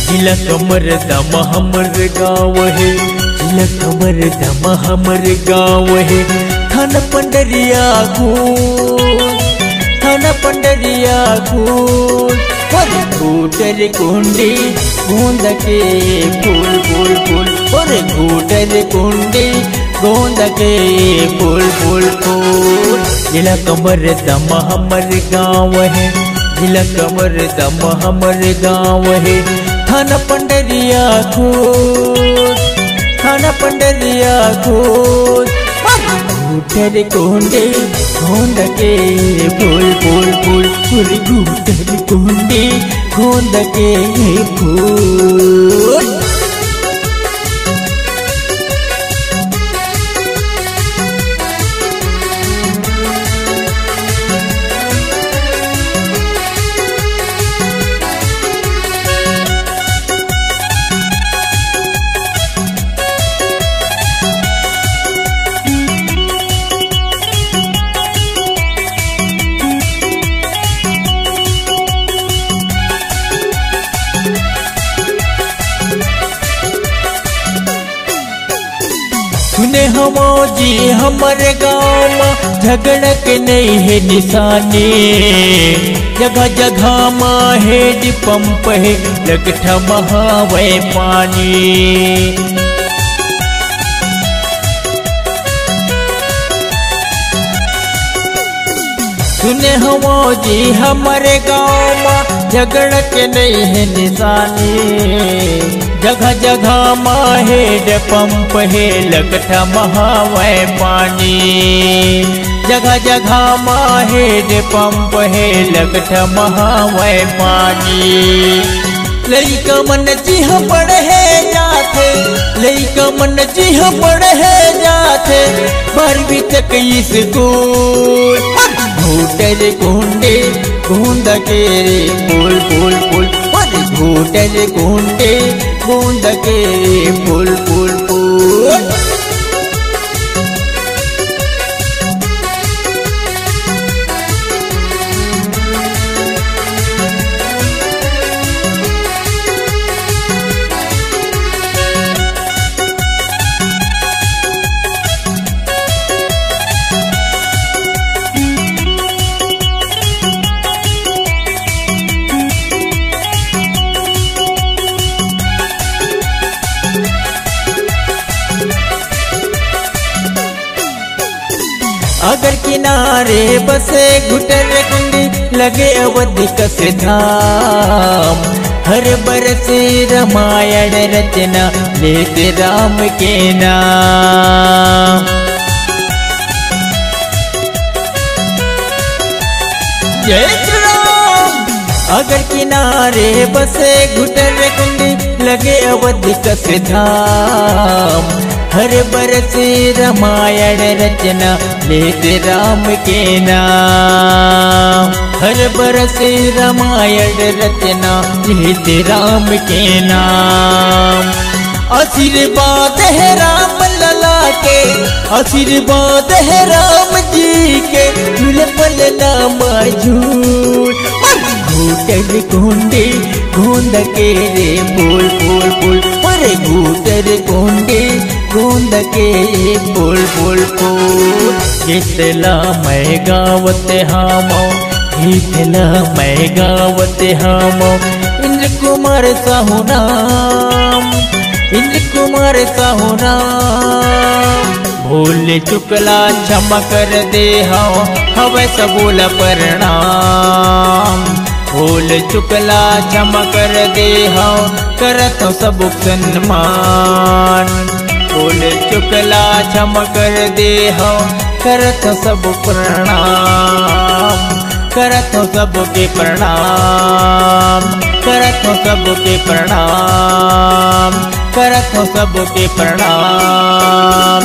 जिला कमर दम हमर गाँव है, जिला कमर दम हमर गाँव है। थाना पंडरिया खून, थाना पंडरिया खून। घूटर कुंडी गोंद के फूल फूल फूल, और घूटर कुंडी गोंद के फूल फूल फूल। जिला कमर दम हमर गाँव है, जिला कमर दम हमर गाँव है। थाना पंडरिया खून, थाना पंडरिया खून। घूटर कुंडी गोंद के फूल फूल फूल, घूटर कुंडी गोंद के फूल। सुने हमो जी हमारे गाँव में झगड़ा के नहीं है निशानी। जगह जगह में हेड पंप है, लगता बहावे पानी। सुने हमो जी हमारे गाँव में झगड़ा के नहीं है निशानी। जगह जगह में हेड पंप है, लगता बहावे पानी। जगह जगह में हेड पंप है, लगता बहावे पानी। लइका मन जी हम पढ़े जाते, लइका मन जी हम पढ़े जाते 12वीं तक स्कूल। घूटर कुंडी गोंद के फूल फूल फूल, घूटर कुंडी गोंद के फूल फूल फूल। अगर किनारे बसे घुटर कुंडी, लगे अवधि कसे धाम। हर बरसे रामायण रचना, लेते राम के नाम। जय श्री राम। अगर किनारे बसे घुटर कुंडी, लगे अवधि कसे धाम। हर बरसे रामायण रचना, लेते राम के नाम। हर बरसे रामायण रचना, लेते राम के नाम। आशीर्वाद है राम लला के, आशीर्वाद है राम जी के, झूल पल नाम झूल। घूटर कुंडी गोंद के रे फूल फूल फूल, अरे घूटर कुंडी गोंद के फूल फूल फूल। गीतला मैं गावते हामो, गीतला मैं गावते हामो। इंद्र कुमार साहू नाम, इंद्र कुमार साहू नाम। भूल चुकला क्षमा कर दे हाँ, हवे सबूल प्रणाम। भूल चुकला क्षमा कर दे हाँ, करत सब सम्मान। भूल चुकला क्षमा कर दे हाँ, करत सब प्रणाम। करत सबके प्रणाम, करत सबके प्रणाम, करत सबके प्रणाम।